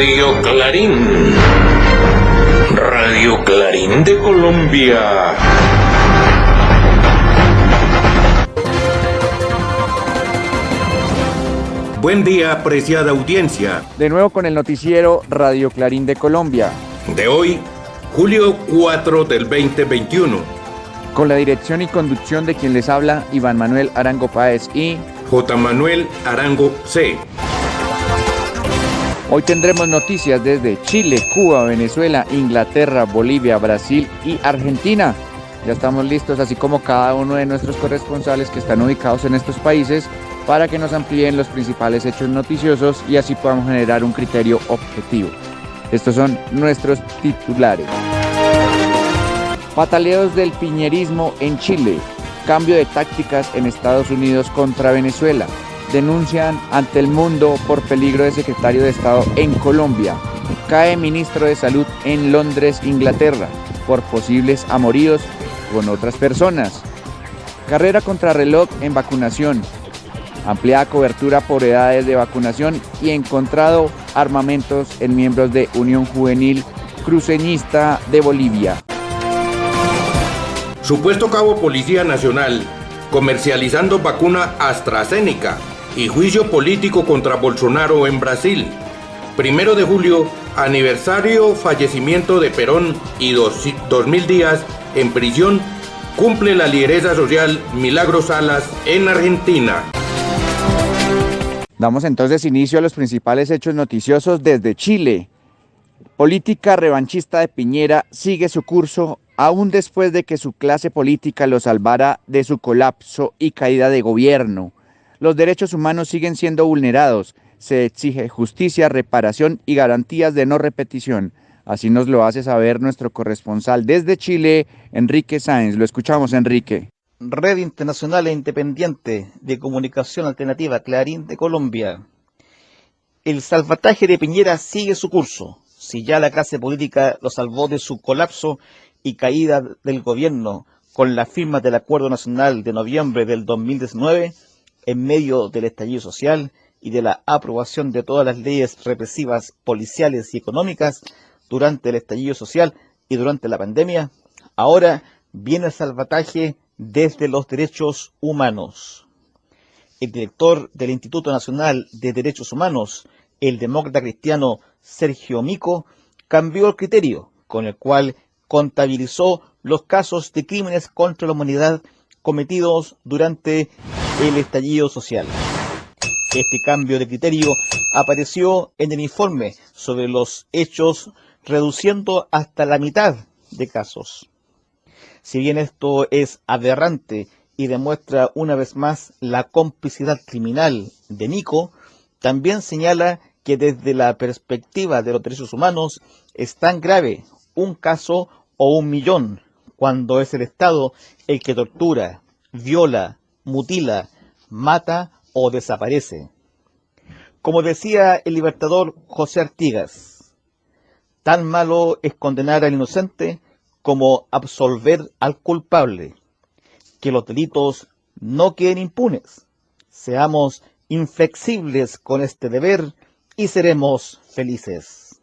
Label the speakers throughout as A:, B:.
A: Radio Clarín. Radio Clarín de Colombia.
B: Buen día, apreciada audiencia.
C: De nuevo con el noticiero Radio Clarín de Colombia.
B: De hoy, julio 4 del 2021.
C: Con la dirección y conducción de quien les habla, Iván Manuel Arango Páez y
B: J. Manuel Arango C.
C: Hoy tendremos noticias desde Chile, Cuba, Venezuela, Inglaterra, Bolivia, Brasil y Argentina. Ya estamos listos, así como cada uno de nuestros corresponsales que están ubicados en estos países, para que nos amplíen los principales hechos noticiosos y así podamos generar un criterio objetivo. Estos son nuestros titulares. Pataleos del piñerismo en Chile. Cambio de tácticas en Estados Unidos contra Venezuela. Denuncian ante el mundo por peligro de secretario de Estado en Colombia. Cae ministro de Salud en Londres, Inglaterra, por posibles amoríos con otras personas. Carrera contrarreloj en vacunación. Ampliada cobertura por edades de vacunación y encontrado armamentos en miembros de Unión Juvenil Cruceñista de Bolivia.
B: Supuesto cabo Policía Nacional comercializando vacuna AstraZeneca y juicio político contra Bolsonaro en Brasil. 1 de julio, aniversario fallecimiento de Perón y 2000 días en prisión, cumple la lideresa social Milagros Salas en Argentina.
C: Damos entonces inicio a los principales hechos noticiosos desde Chile. Política revanchista de Piñera sigue su curso aún después de que su clase política lo salvara de su colapso y caída de gobierno. Los derechos humanos siguen siendo vulnerados. Se exige justicia, reparación y garantías de no repetición. Así nos lo hace saber nuestro corresponsal desde Chile, Enrique Sáenz. Lo escuchamos, Enrique.
D: Red Internacional e Independiente de Comunicación Alternativa Clarín de Colombia. El salvataje de Piñera sigue su curso. Si ya la clase política lo salvó de su colapso y caída del gobierno con la firma del Acuerdo Nacional de noviembre del 2019, en medio del estallido social y de la aprobación de todas las leyes represivas policiales y económicas durante el estallido social y durante la pandemia, ahora viene el salvataje desde los derechos humanos. El director del Instituto Nacional de Derechos Humanos, el demócrata cristiano Sergio Mico, cambió el criterio con el cual contabilizó los casos de crímenes contra la humanidad cometidos durante el estallido social. Este cambio de criterio apareció en el informe sobre los hechos, reduciendo hasta la mitad de casos. Si bien esto es aberrante y demuestra una vez más la complicidad criminal de Mico, también señala que desde la perspectiva de los derechos humanos es tan grave un caso o 1.000.000 cuando es el Estado el que tortura, viola, mutila, mata o desaparece. Como decía el libertador José Artigas, tan malo es condenar al inocente como absolver al culpable. Que los delitos no queden impunes. Seamos inflexibles con este deber y seremos felices.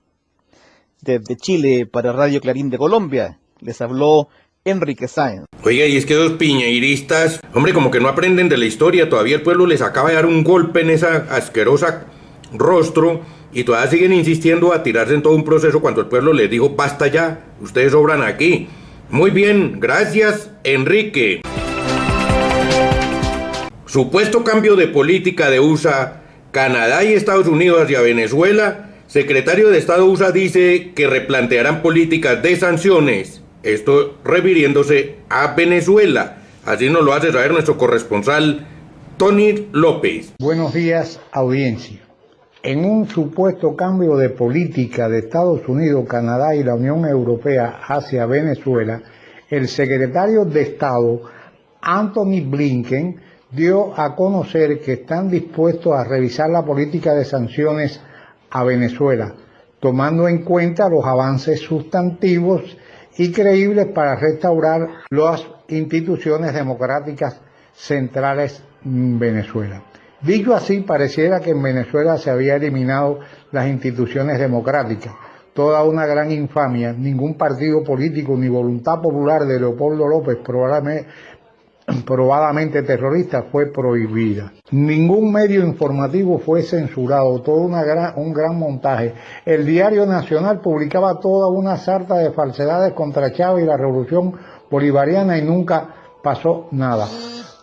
D: Desde Chile para Radio Clarín de Colombia, les habló Enrique Sáenz.
B: Oiga, y es que los piñeiristas, hombre, como que no aprenden de la historia, todavía el pueblo les acaba de dar un golpe en esa asquerosa rostro y todavía siguen insistiendo a tirarse en todo un proceso cuando el pueblo les dijo, basta ya, ustedes sobran aquí. Muy bien, gracias, Enrique. Supuesto cambio de política de USA, Canadá y Estados Unidos hacia Venezuela. Secretario de Estado USA dice que replantearán políticas de sanciones. Esto refiriéndose a Venezuela. Así nos lo hace saber nuestro corresponsal, Tony López.
E: Buenos días, audiencia. En un supuesto cambio de política de Estados Unidos, Canadá y la Unión Europea hacia Venezuela, el secretario de Estado, Anthony Blinken, dio a conocer que están dispuestos a revisar la política de sanciones a Venezuela, tomando en cuenta los avances sustantivos y creíbles para restaurar las instituciones democráticas centrales en Venezuela. Dicho así, pareciera que en Venezuela se había eliminado las instituciones democráticas. Toda una gran infamia, ningún partido político ni voluntad popular de Leopoldo López, probadamente terrorista, fue prohibida. Ningún medio informativo fue censurado, todo un gran montaje. El Diario Nacional publicaba toda una sarta de falsedades contra Chávez y la revolución bolivariana y nunca pasó nada.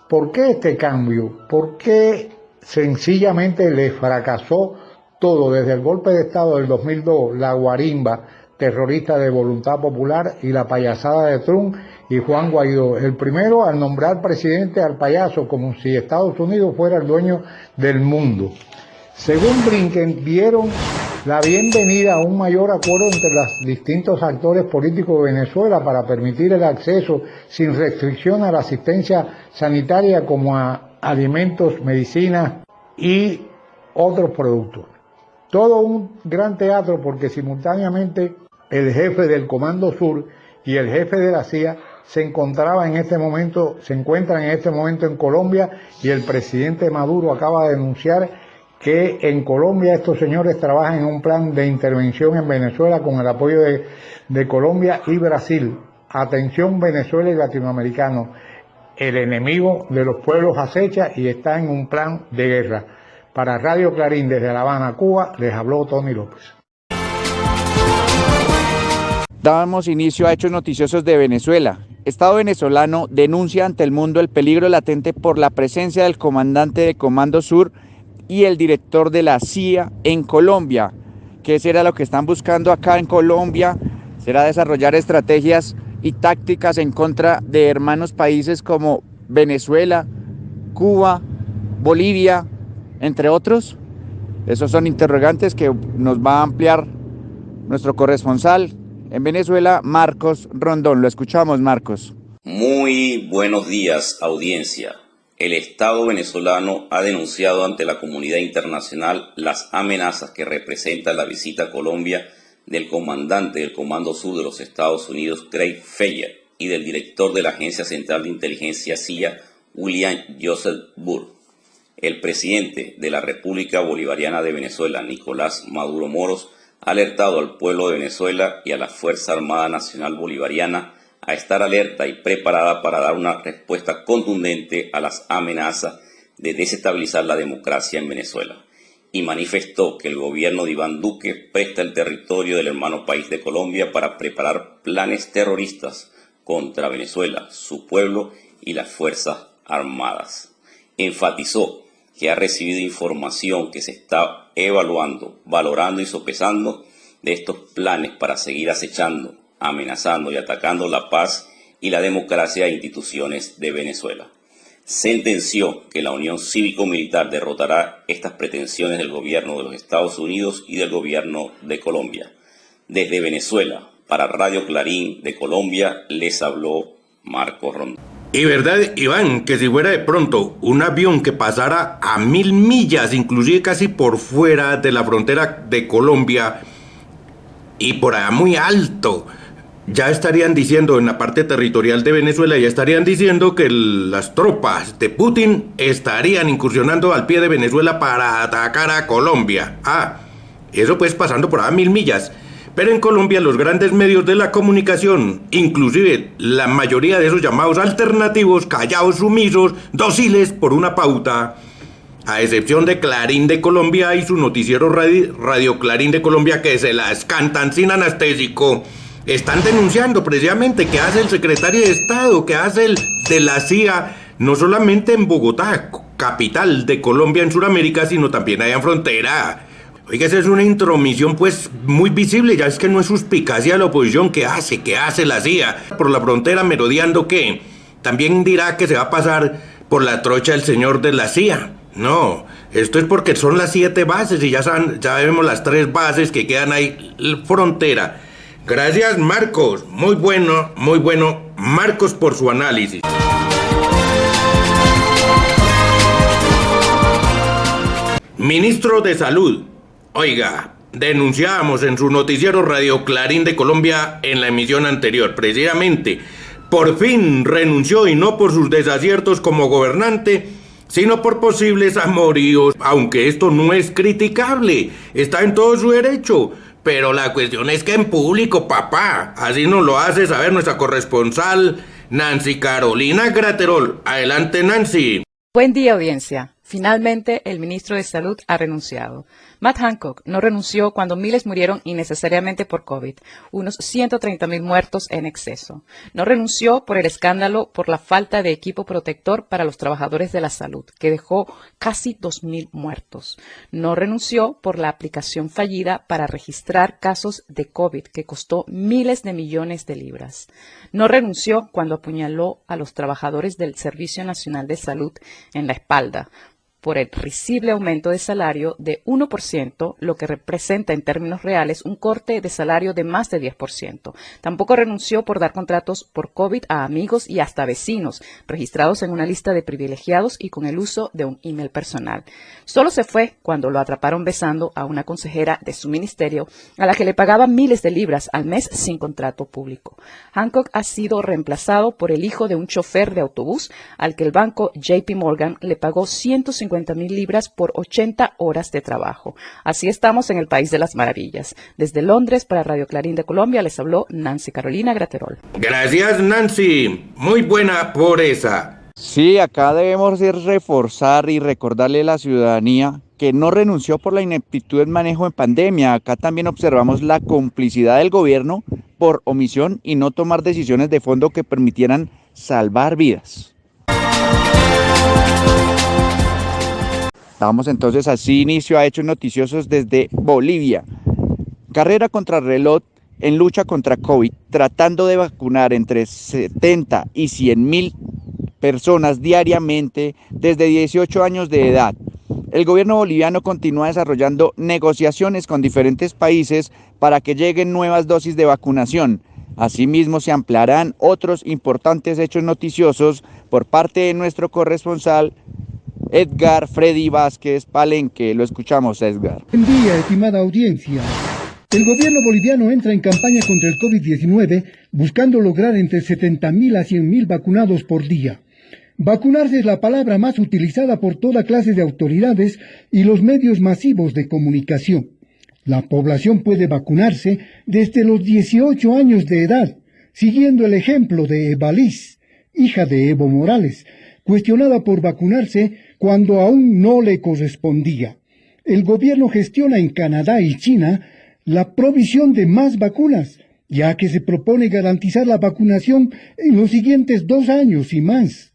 E: ¿Por qué este cambio? ¿Por qué sencillamente le fracasó todo desde el golpe de Estado del 2002, la guarimba terrorista de Voluntad Popular y la payasada de Trump y Juan Guaidó? El primero al nombrar presidente al payaso como si Estados Unidos fuera el dueño del mundo. Según Blinken, dieron la bienvenida a un mayor acuerdo entre los distintos actores políticos de Venezuela para permitir el acceso sin restricción a la asistencia sanitaria como a alimentos, medicinas y otros productos. Todo un gran teatro porque simultáneamente el jefe del Comando Sur y el jefe de la CIA se encuentran en este momento en Colombia, y el presidente Maduro acaba de denunciar que en Colombia estos señores trabajan en un plan de intervención en Venezuela con el apoyo de Colombia y Brasil. Atención, Venezuela y latinoamericanos, el enemigo de los pueblos acecha y está en un plan de guerra. Para Radio Clarín desde La Habana, Cuba, les habló Tony López.
C: Damos inicio a hechos noticiosos de Venezuela. Estado venezolano denuncia ante el mundo el peligro latente por la presencia del comandante de Comando Sur y el director de la CIA en Colombia. ¿Qué será lo que están buscando acá en Colombia? ¿Será desarrollar estrategias y tácticas en contra de hermanos países como Venezuela, Cuba, Bolivia, entre otros? Esos son interrogantes que nos va a ampliar nuestro corresponsal en Venezuela, Marcos Rondón. Lo escuchamos, Marcos.
F: Muy buenos días, audiencia. El Estado venezolano ha denunciado ante la comunidad internacional las amenazas que representa la visita a Colombia del comandante del Comando Sur de los Estados Unidos, Craig Faller, y del director de la Agencia Central de Inteligencia CIA, William Joseph Burr. El presidente de la República Bolivariana de Venezuela, Nicolás Maduro Moros, ha alertado al pueblo de Venezuela y a la Fuerza Armada Nacional Bolivariana a estar alerta y preparada para dar una respuesta contundente a las amenazas de desestabilizar la democracia en Venezuela, y manifestó que el gobierno de Iván Duque presta el territorio del hermano país de Colombia para preparar planes terroristas contra Venezuela, su pueblo y las Fuerzas Armadas. Enfatizó que ha recibido información que se está evaluando, valorando y sopesando de estos planes para seguir acechando, amenazando y atacando la paz y la democracia e instituciones de Venezuela. Sentenció que la unión cívico-militar derrotará estas pretensiones del gobierno de los Estados Unidos y del gobierno de Colombia. Desde Venezuela, para Radio Clarín de Colombia, les habló Marcos Rondón.
B: Y verdad, Iván, que si fuera de pronto un avión que pasara a 1000 millas, inclusive casi por fuera de la frontera de Colombia y por allá muy alto, ya estarían diciendo en la parte territorial de Venezuela, ya estarían diciendo que las tropas de Putin estarían incursionando al pie de Venezuela para atacar a Colombia. Eso pues pasando por allá a 1000 millas. Pero en Colombia los grandes medios de la comunicación, inclusive la mayoría de esos llamados alternativos, callados, sumisos, dóciles por una pauta, a excepción de Clarín de Colombia y su noticiero Radio Clarín de Colombia, que se las cantan sin anestésico, están denunciando precisamente que hace el secretario de Estado, que hace el de la CIA, no solamente en Bogotá, capital de Colombia en Sudamérica, sino también allá en frontera. Oiga, esa es una intromisión pues muy visible, ya es que no es suspicacia de la oposición. ¿Qué hace la CIA por la frontera merodeando qué? También dirá que se va a pasar por la trocha del señor de la CIA. No, esto es porque son las 7 bases y ya vemos las 3 bases que quedan ahí frontera. Gracias, Marcos, muy bueno, Marcos, por su análisis. Ministro de Salud. Oiga, denunciábamos en su noticiero Radio Clarín de Colombia en la emisión anterior, precisamente, por fin renunció y no por sus desaciertos como gobernante, sino por posibles amoríos, aunque esto no es criticable, está en todo su derecho. Pero la cuestión es que en público, papá, así nos lo hace saber nuestra corresponsal Nancy Carolina Graterol. Adelante, Nancy.
G: Buen día, audiencia. Finalmente, el ministro de Salud ha renunciado. Matt Hancock no renunció cuando miles murieron innecesariamente por COVID, unos 130,000 muertos en exceso. No renunció por el escándalo por la falta de equipo protector para los trabajadores de la salud, que dejó casi 2,000 muertos. No renunció por la aplicación fallida para registrar casos de COVID, que costó miles de millones de libras. No renunció cuando apuñaló a los trabajadores del Servicio Nacional de Salud en la espalda, por el risible aumento de salario de 1%, lo que representa en términos reales un corte de salario de más de 10%. Tampoco renunció por dar contratos por COVID a amigos y hasta vecinos, registrados en una lista de privilegiados y con el uso de un email personal. Solo se fue cuando lo atraparon besando a una consejera de su ministerio, a la que le pagaba miles de libras al mes sin contrato público. Hancock ha sido reemplazado por el hijo de un chofer de autobús, al que el banco JP Morgan le pagó 150,000 libras por 80 horas de trabajo. Así estamos en el país de las maravillas. Desde Londres, para Radio Clarín de Colombia, les habló Nancy Carolina Graterol.
B: Gracias, Nancy. Muy buena por esa.
C: Sí, acá debemos reforzar y recordarle a la ciudadanía que no renunció por la ineptitud en manejo en pandemia. Acá también observamos la complicidad del gobierno por omisión y no tomar decisiones de fondo que permitieran salvar vidas. Damos entonces así inicio a hechos noticiosos desde Bolivia. Carrera contra reloj en lucha contra COVID, tratando de vacunar entre 70 y 100,000 personas diariamente desde 18 años de edad. El gobierno boliviano continúa desarrollando negociaciones con diferentes países para que lleguen nuevas dosis de vacunación. Asimismo, se ampliarán otros importantes hechos noticiosos por parte de nuestro corresponsal Edgar Freddy Vázquez Palenque. Lo escuchamos, Edgar.
H: Buen día, estimada audiencia. El gobierno boliviano entra en campaña contra el COVID-19 buscando lograr entre 70,000 a 100,000 vacunados por día. Vacunarse es la palabra más utilizada por toda clase de autoridades y los medios masivos de comunicación. La población puede vacunarse desde los 18 años de edad, siguiendo el ejemplo de Evaliz, hija de Evo Morales, cuestionada por vacunarse cuando aún no le correspondía. El gobierno gestiona en Canadá y China la provisión de más vacunas, ya que se propone garantizar la vacunación en los siguientes 2 años y más,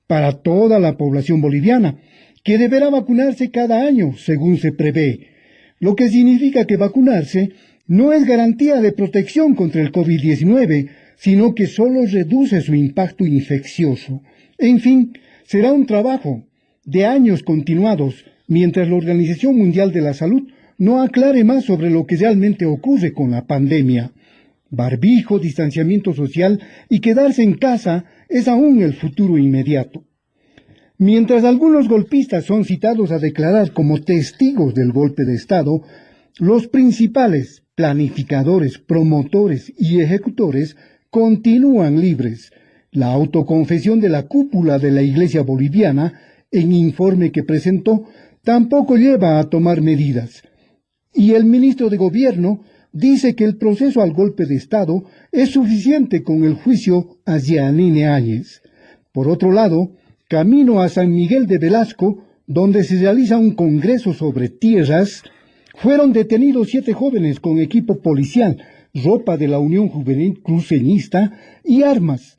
H: para toda la población boliviana, que deberá vacunarse cada año, según se prevé, lo que significa que vacunarse no es garantía de protección contra el COVID-19, sino que solo reduce su impacto infeccioso. En fin, será un trabajo de años continuados, mientras la Organización Mundial de la Salud no aclare más sobre lo que realmente ocurre con la pandemia. Barbijo, distanciamiento social y quedarse en casa es aún el futuro inmediato. Mientras algunos golpistas son citados a declarar como testigos del golpe de Estado, los principales planificadores, promotores y ejecutores continúan libres. La autoconfesión de la cúpula de la Iglesia boliviana, en informe que presentó, tampoco lleva a tomar medidas. Y el ministro de Gobierno dice que el proceso al golpe de Estado es suficiente con el juicio a Yanine Áñez. Por otro lado, camino a San Miguel de Velasco, donde se realiza un congreso sobre tierras, fueron detenidos 7 jóvenes con equipo policial, ropa de la Unión Juvenil Cruceñista y armas.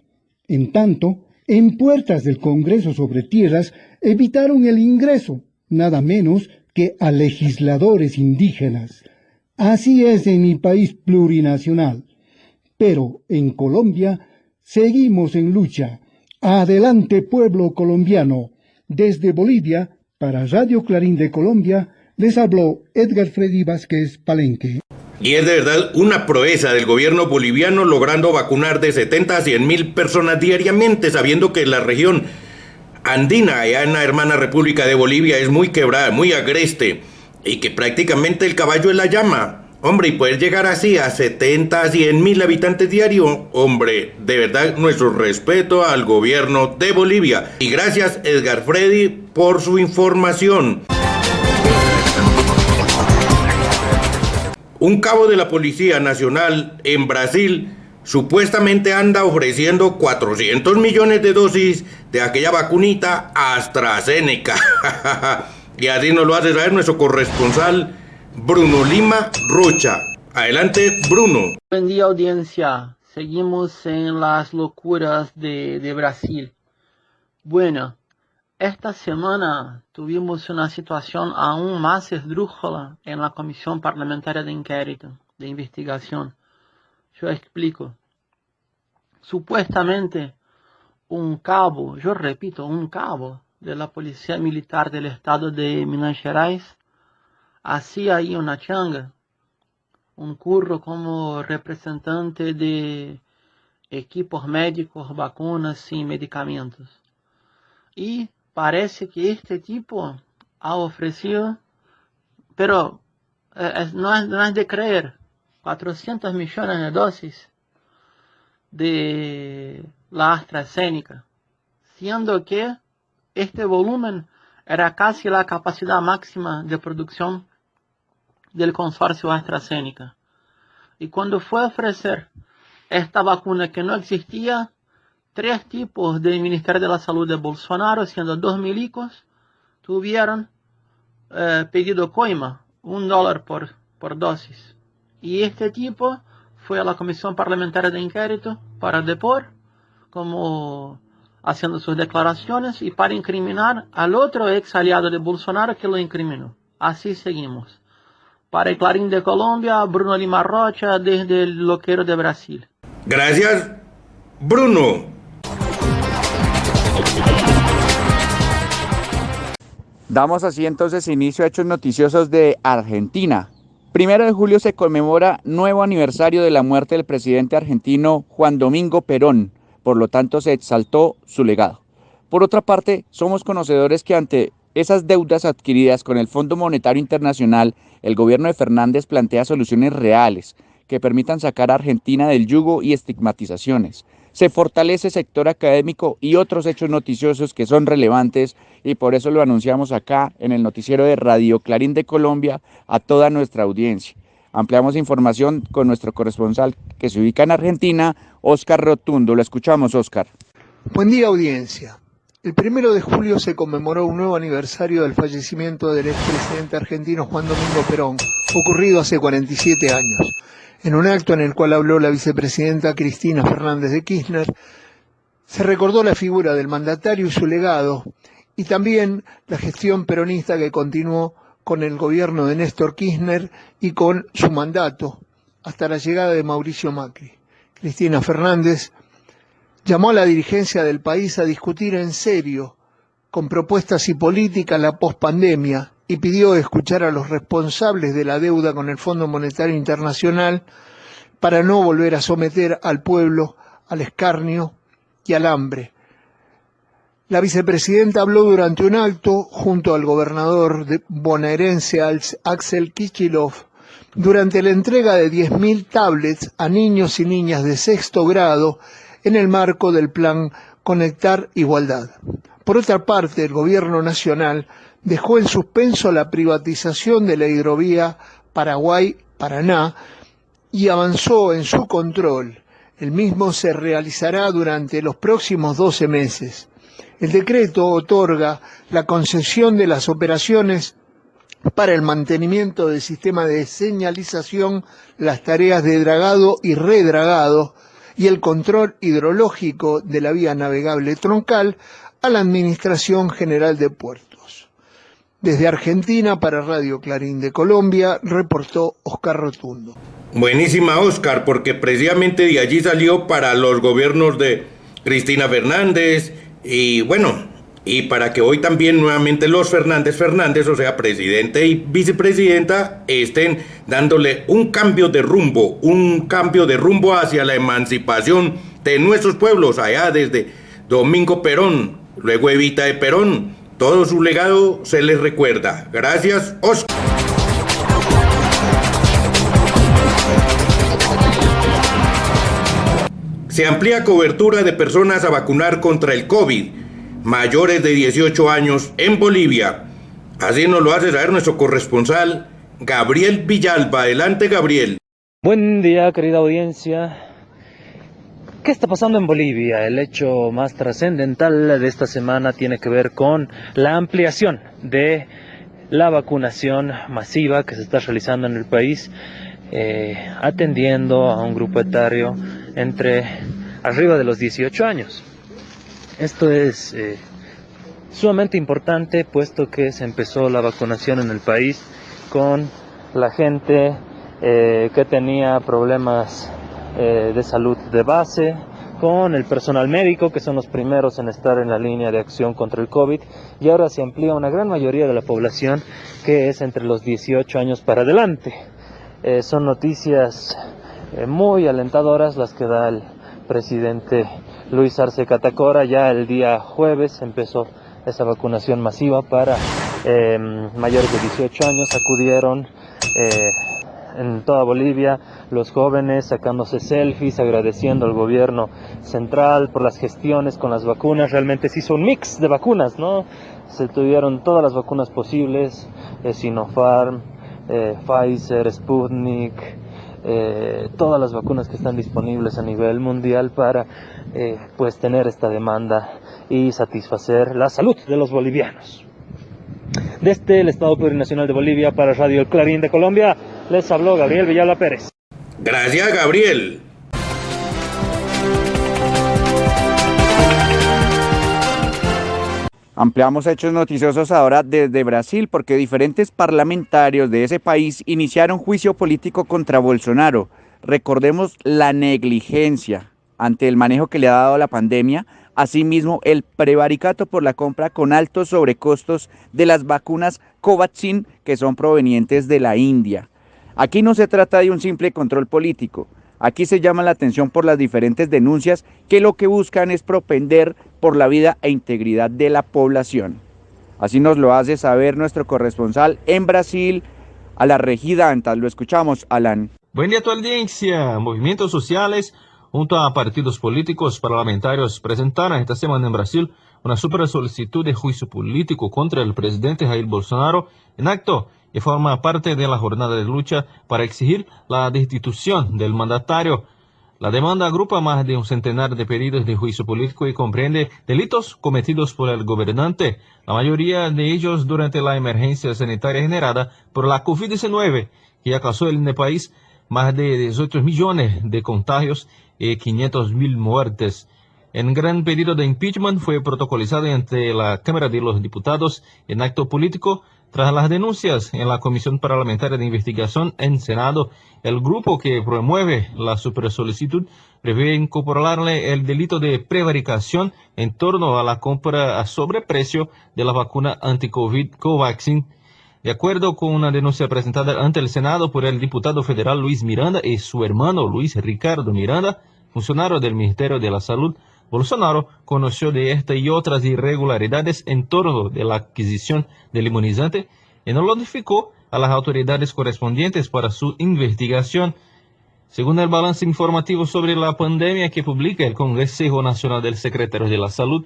H: En tanto, en puertas del Congreso sobre Tierras evitaron el ingreso, nada menos que a legisladores indígenas. Así es en mi país plurinacional. Pero en Colombia seguimos en lucha. Adelante, pueblo colombiano. Desde Bolivia, para Radio Clarín de Colombia, les habló Edgar Freddy Vázquez Palenque.
B: Y es de verdad una proeza del gobierno boliviano logrando vacunar de 70 a 100,000 personas diariamente, sabiendo que la región andina, allá en la hermana República de Bolivia, es muy quebrada, muy agreste, y que prácticamente el caballo es la llama. Hombre, y poder llegar así a 70 a 100 mil habitantes diarios, hombre, de verdad nuestro respeto al gobierno de Bolivia. Y gracias, Edgar Freddy, por su información. Un cabo de la Policía Nacional en Brasil supuestamente anda ofreciendo 400 millones de dosis de aquella vacunita AstraZeneca. Y así nos lo hace saber nuestro corresponsal Bruno Lima Rocha. Adelante, Bruno.
I: Buen día, audiencia. Seguimos en las locuras de Brasil. Bueno, esta semana tuvimos una situación aún más esdrújula en la Comisión Parlamentaria de Inquérito, de Investigación. Yo explico. Supuestamente, un cabo, yo repito, un cabo de la Policía Militar del Estado de Minas Gerais hacía ahí una changa, un curro como representante de equipos médicos, vacunas y medicamentos. Y parece que este tipo ha ofrecido, pero no es de creer, 400 millones de dosis de la AstraZeneca, siendo que este volumen era casi la capacidad máxima de producción del consorcio AstraZeneca. Y cuando fue a ofrecer esta vacuna que no existía, 3 tipos del Ministerio de la Salud de Bolsonaro, siendo 2 milicos, tuvieron pedido coima, $1 por dosis. Y este tipo fue a la Comisión Parlamentaria de Inquérito para depor, como haciendo sus declaraciones y para incriminar al otro ex aliado de Bolsonaro que lo incriminó. Así seguimos. Para el Clarín de Colombia, Bruno Lima Rocha, desde el Loquero de Brasil.
B: Gracias, Bruno.
C: Damos así entonces inicio a hechos noticiosos de Argentina. 1 de julio se conmemora nuevo aniversario de la muerte del presidente argentino Juan Domingo Perón. Por lo tanto, se exaltó su legado. Por otra parte, somos conocedores que ante esas deudas adquiridas con el Fondo Monetario Internacional, el gobierno de Fernández plantea soluciones reales que permitan sacar a Argentina del yugo y estigmatizaciones. Se fortalece el sector académico y otros hechos noticiosos que son relevantes y por eso lo anunciamos acá en el noticiero de Radio Clarín de Colombia a toda nuestra audiencia. Ampliamos información con nuestro corresponsal que se ubica en Argentina, Óscar Rotundo. Lo escuchamos, Óscar.
J: Buen día, audiencia. El 1 de julio se conmemoró un nuevo aniversario del fallecimiento del expresidente argentino Juan Domingo Perón, ocurrido hace 47 años. En un acto en el cual habló la vicepresidenta Cristina Fernández de Kirchner, se recordó la figura del mandatario y su legado, y también la gestión peronista que continuó con el gobierno de Néstor Kirchner y con su mandato hasta la llegada de Mauricio Macri. Cristina Fernández llamó a la dirigencia del país a discutir en serio, con propuestas y políticas, la pospandemia y pidió escuchar a los responsables de la deuda con el Fondo Monetario Internacional para no volver a someter al pueblo al escarnio y al hambre. La vicepresidenta habló durante un acto junto al gobernador bonaerense Axel Kicillof durante la entrega de 10.000 tablets a niños y niñas de 6º grado en el marco del plan Conectar Igualdad. Por otra parte, el gobierno nacional dejó en suspenso la privatización de la hidrovía Paraguay-Paraná y avanzó en su control. El mismo se realizará durante los próximos 12 meses. El decreto otorga la concesión de las operaciones para el mantenimiento del sistema de señalización, las tareas de dragado y redragado y el control hidrológico de la vía navegable troncal a la Administración General de Puertos. Desde Argentina, para Radio Clarín de Colombia, reportó Óscar Rotundo.
B: Buenísima, Óscar, porque precisamente de allí salió para los gobiernos de Cristina Fernández y bueno, y para que hoy también nuevamente los Fernández, o sea, presidente y vicepresidenta, estén dándole un cambio de rumbo hacia la emancipación de nuestros pueblos, allá desde Domingo Perón, luego Evita de Perón. Todo su legado se les recuerda. Gracias, Óscar. Se amplía cobertura de personas a vacunar contra el COVID, mayores de 18 años en Bolivia. Así nos lo hace saber nuestro corresponsal, Gabriel Villalba. Adelante, Gabriel.
K: Buen día, querida audiencia. ¿Qué está pasando en Bolivia? El hecho más trascendental de esta semana tiene que ver con la ampliación de la vacunación masiva que se está realizando en el país, atendiendo a un grupo etario entre arriba de los 18 años. Esto es sumamente importante, puesto que se empezó la vacunación en el país con la gente que tenía problemas de salud de base, con el personal médico, que son los primeros en estar en la línea de acción contra el COVID, y ahora se amplía una gran mayoría de la población que es entre los 18 años para adelante. Son noticias muy alentadoras las que da el presidente Luis Arce Catacora. Ya el día jueves empezó esa vacunación masiva para mayores de 18 años. Acudieron en toda Bolivia los jóvenes sacándose selfies, agradeciendo al gobierno central por las gestiones con las vacunas. Realmente se hizo un mix de vacunas, ¿no? Se tuvieron todas las vacunas posibles, Sinopharm, Pfizer, Sputnik, todas las vacunas que están disponibles a nivel mundial para pues tener esta demanda y satisfacer la salud de los bolivianos. Desde el Estado Plurinacional de Bolivia para Radio El Clarín de Colombia, les habló Gabriel Villalba Pérez.
B: Gracias, Gabriel.
C: Ampliamos hechos noticiosos ahora desde Brasil, porque diferentes parlamentarios de ese país iniciaron juicio político contra Bolsonaro. Recordemos la negligencia ante el manejo que le ha dado la pandemia, asimismo el prevaricato por la compra con altos sobrecostos de las vacunas Covaxin, que son provenientes de la India. Aquí no se trata de un simple control político. Aquí se llama la atención por las diferentes denuncias que lo que buscan es propender por la vida e integridad de la población. Así nos lo hace saber nuestro corresponsal en Brasil, Alan Regidantas. Lo escuchamos, Alan.
L: Buen día a tu audiencia. Movimientos sociales junto a partidos políticos parlamentarios presentaron esta semana en Brasil una super solicitud de juicio político contra el presidente Jair Bolsonaro en acto y forma parte de la jornada de lucha para exigir la destitución del mandatario. La demanda agrupa más de un centenar de pedidos de juicio político y comprende delitos cometidos por el gobernante, la mayoría de ellos durante la emergencia sanitaria generada por la COVID-19, que ya causó en el país más de 18 millones de contagios y 500.000 muertes. El gran pedido de impeachment fue protocolizado ante la Cámara de los Diputados en acto político tras las denuncias en la Comisión Parlamentaria de Investigación en Senado. El grupo que promueve la supersolicitud prevé incorporarle el delito de prevaricación en torno a la compra a sobreprecio de la vacuna anti-COVID Covaxin. De acuerdo con una denuncia presentada ante el Senado por el diputado federal Luis Miranda y su hermano Luis Ricardo Miranda, funcionario del Ministerio de la Salud, Bolsonaro conoció de esta y otras irregularidades en torno de la adquisición del inmunizante y no lo notificó a las autoridades correspondientes para su investigación. Según el balance informativo sobre la pandemia que publica el Consejo Nacional del Secretario de la Salud,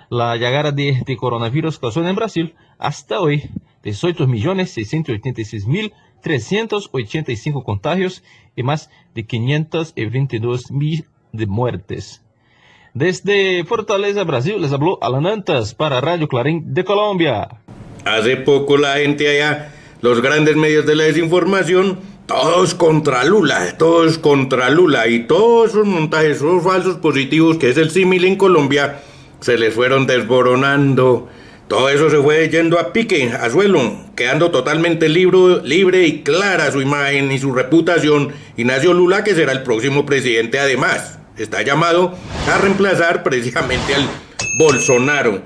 L: la llegada de este coronavirus causó en Brasil hasta hoy 18.686.385 contagios y más de 522.000 de muertes. Desde Fortaleza, Brasil, les habló Alan Antas para Radio Clarín de Colombia.
B: Hace poco la gente allá, los grandes medios de la desinformación, todos contra Lula, y todos esos montajes, esos falsos positivos, que es el símil en Colombia, se les fueron desboronando. Todo eso se fue yendo a pique, a suelo, quedando totalmente libre y clara su imagen y su reputación. Ignacio Lula, que será el próximo presidente, además, está llamado a reemplazar precisamente al Bolsonaro.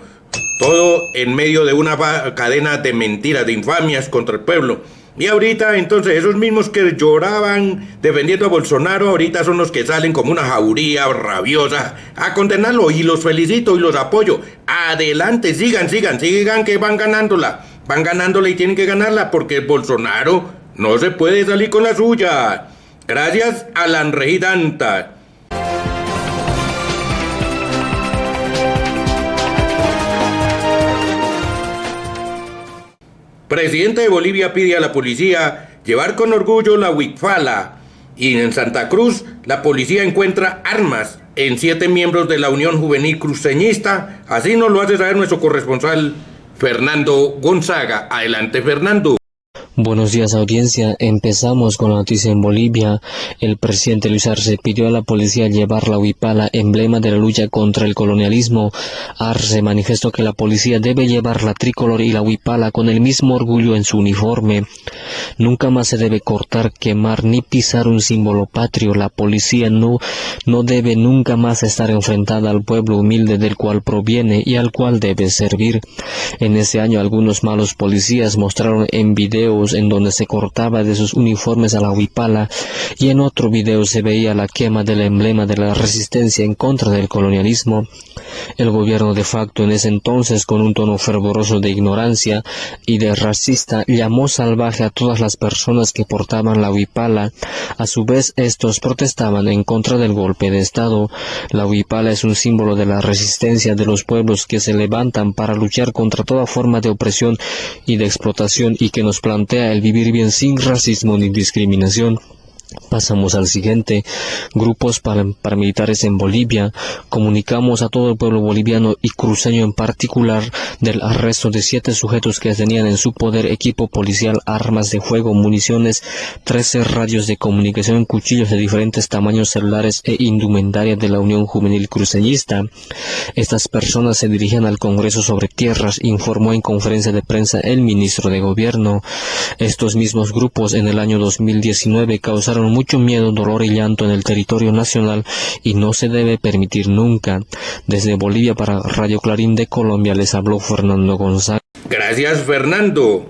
B: Todo en medio de una cadena de mentiras, de infamias contra el pueblo. Y ahorita, entonces, esos mismos que lloraban defendiendo a Bolsonaro, ahorita son los que salen como una jauría rabiosa a condenarlo, y los felicito y los apoyo. Adelante, sigan, que van ganándola y tienen que ganarla, porque Bolsonaro no se puede salir con la suya. Gracias, Alan Regidanta. Presidente de Bolivia pide a la policía llevar con orgullo la huipala. Y en Santa Cruz, la policía encuentra armas en 7 miembros de la Unión Juvenil Cruceñista. Así nos lo hace saber nuestro corresponsal Fernando Gonzaga. Adelante, Fernando.
M: Buenos días, audiencia. Empezamos con la noticia en Bolivia. El presidente Luis Arce pidió a la policía llevar la huipala, emblema de la lucha contra el colonialismo. Arce manifestó que la policía debe llevar la tricolor y la huipala con el mismo orgullo en su uniforme. Nunca más se debe cortar, quemar ni pisar un símbolo patrio. La policía no debe nunca más estar enfrentada al pueblo humilde del cual proviene y al cual debe servir. En ese año algunos malos policías mostraron en videos en donde se cortaba de sus uniformes a la huipala, y en otro video se veía la quema del emblema de la resistencia en contra del colonialismo. El gobierno de facto en ese entonces, con un tono fervoroso de ignorancia y de racista, llamó salvaje a todas las personas que portaban la huipala. A su vez, estos protestaban en contra del golpe de Estado. La huipala es un símbolo de la resistencia de los pueblos que se levantan para luchar contra toda forma de opresión y de explotación, y que nos plantea el vivir bien sin racismo ni discriminación. Pasamos al siguiente. Grupos paramilitares en Bolivia. Comunicamos a todo el pueblo boliviano y cruceño en particular del arresto de 7 sujetos que tenían en su poder equipo policial, armas de fuego, municiones, 13 radios de comunicación, cuchillos de diferentes tamaños, celulares e indumentaria de la Unión Juvenil Cruceñista. Estas personas se dirigían al Congreso sobre Tierras, informó en conferencia de prensa el ministro de Gobierno. Estos mismos grupos en el año 2019 causaron mucho miedo, dolor y llanto en el territorio nacional, y no se debe permitir nunca. Desde Bolivia para Radio Clarín de Colombia les habló Fernando Gonzaga.
B: Gracias, Fernando.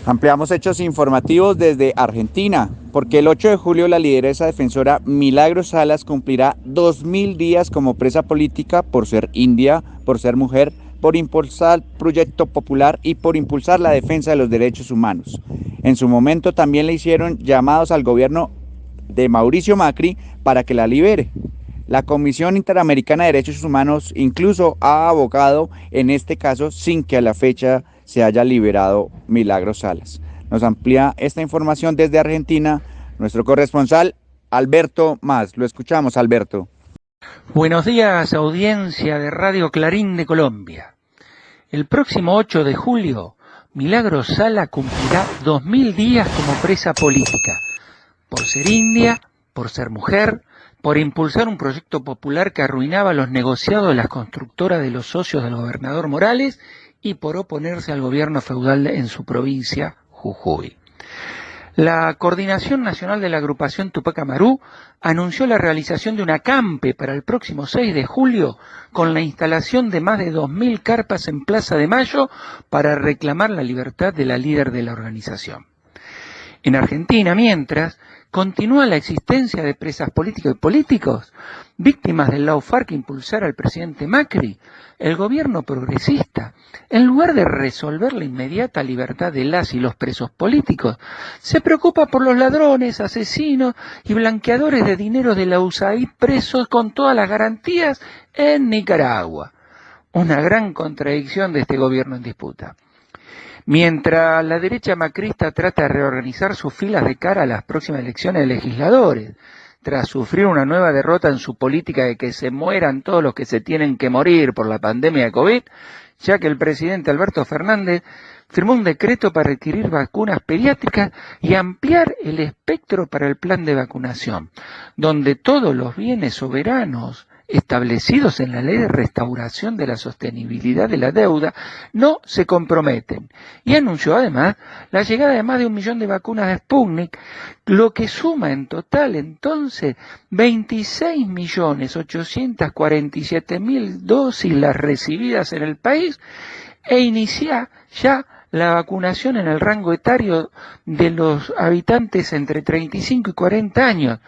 C: Ampliamos hechos informativos desde Argentina, porque el 8 de julio la lideresa defensora Milagros Salas cumplirá 2000 días como presa política por ser india, por ser mujer, por impulsar proyecto popular y por impulsar la defensa de los derechos humanos. En su momento también le hicieron llamados al gobierno de Mauricio Macri para que la libere. La Comisión Interamericana de Derechos Humanos incluso ha abogado en este caso sin que a la fecha se haya liberado Milagros Salas. Nos amplía esta información desde Argentina nuestro corresponsal Alberto Más. Lo escuchamos, Alberto.
N: Buenos días, audiencia de Radio Clarín de Colombia. El próximo 8 de julio, Milagros Salas cumplirá 2000 días como presa política, por ser india, por ser mujer, por impulsar un proyecto popular que arruinaba los negociados de las constructoras de los socios del gobernador Morales y por oponerse al gobierno feudal en su provincia, Jujuy. La Coordinación Nacional de la Agrupación Tupac Amaru anunció la realización de un acampe para el próximo 6 de julio con la instalación de más de 2000 carpas en Plaza de Mayo para reclamar la libertad de la líder de la organización. En Argentina, mientras, continúa la existencia de presas políticas y políticos, víctimas del lawfare que impulsara el presidente Macri. El gobierno progresista, en lugar de resolver la inmediata libertad de las y los presos políticos, se preocupa por los ladrones, asesinos y blanqueadores de dinero de la USAID presos con todas las garantías en Nicaragua. Una gran contradicción de este gobierno en disputa. Mientras la derecha macrista trata de reorganizar sus filas de cara a las próximas elecciones de legisladores, tras sufrir una nueva derrota en su política de que se mueran todos los que se tienen que morir por la pandemia de COVID, ya que el presidente Alberto Fernández firmó un decreto para requerir vacunas pediátricas y ampliar el espectro para el plan de vacunación, donde todos los bienes soberanos establecidos en la Ley de Restauración de la Sostenibilidad de la Deuda no se comprometen, y anunció además la llegada de más de 1 millón de vacunas de Sputnik, lo que suma en total entonces 26.847.000 dosis las recibidas en el país, e inicia ya la vacunación en el rango etario de los habitantes entre 35 y 40 años,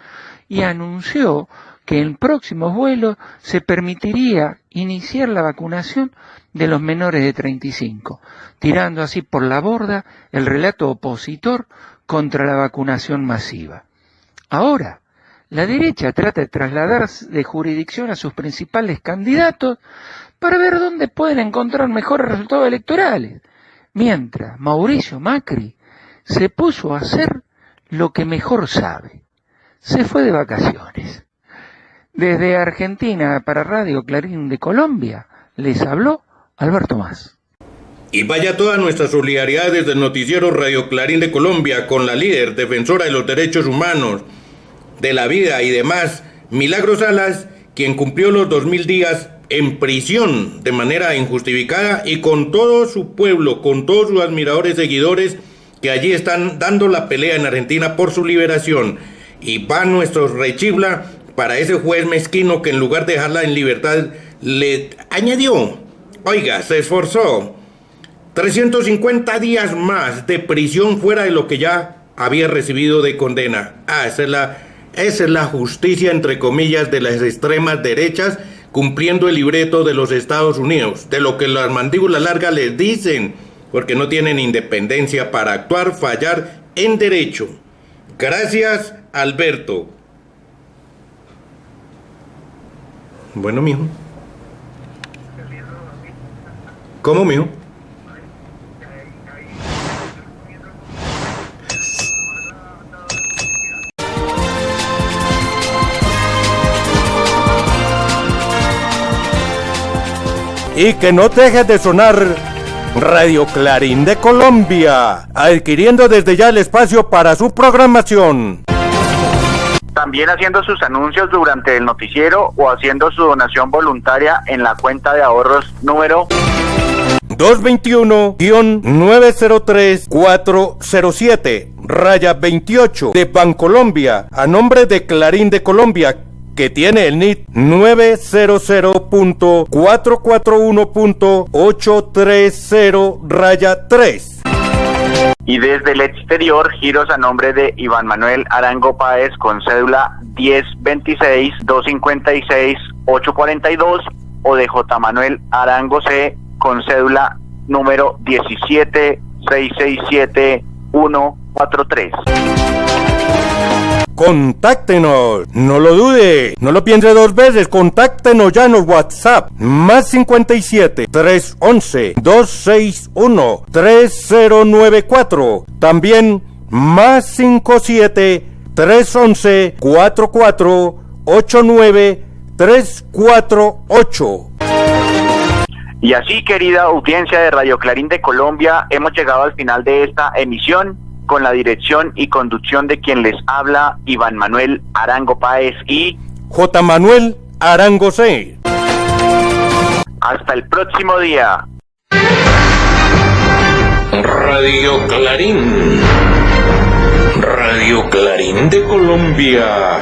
N: y anunció que en próximos vuelos se permitiría iniciar la vacunación de los menores de 35, tirando así por la borda el relato opositor contra la vacunación masiva. Ahora, la derecha trata de trasladar de jurisdicción a sus principales candidatos para ver dónde pueden encontrar mejores resultados electorales, mientras Mauricio Macri se puso a hacer lo que mejor sabe. Se fue de vacaciones. Desde Argentina para Radio Clarín de Colombia, les habló Alberto Más.
B: Y vaya toda nuestra solidaridad desde el noticiero Radio Clarín de Colombia con la líder defensora de los derechos humanos, de la vida y demás, Milagros Salas, quien cumplió los 2000 días en prisión de manera injustificada, y con todo su pueblo, con todos sus admiradores, seguidores que allí están dando la pelea en Argentina por su liberación. Y va nuestro rechifla para ese juez mezquino que en lugar de dejarla en libertad le añadió, oiga, se esforzó, 350 días más de prisión fuera de lo que ya había recibido de condena. Esa es la justicia, entre comillas, de las extremas derechas, cumpliendo el libreto de los Estados Unidos, de lo que las mandíbulas largas les dicen, porque no tienen independencia para actuar, fallar en derecho. Gracias, Alberto. Bueno, mijo. ¿Cómo, mijo? Y que no dejes de sonar Radio Clarín de Colombia, adquiriendo desde ya el espacio para su programación.
O: También haciendo sus anuncios durante el noticiero o haciendo su donación voluntaria en la cuenta de ahorros número
B: 221-903-407-28 de Bancolombia, a nombre de Clarín de Colombia, que tiene el NIT 900.441.830-3.
O: Y desde el exterior, giros a nombre de Iván Manuel Arango Páez con cédula 1026-256-842 o de J. Manuel Arango C con cédula número 17-667-143.
B: Contáctenos, no lo dude, no lo piense dos veces, contáctenos ya en el WhatsApp, más 57-311-261-3094, también más 57-311-4489-348.
O: Y así, querida audiencia de Radio Clarín de Colombia, hemos llegado al final de esta emisión, con la dirección y conducción de quien les habla, Iván Manuel Arango Páez y
B: J. Manuel Arango C.
O: Hasta el próximo día.
A: Radio Clarín. Radio Clarín de Colombia.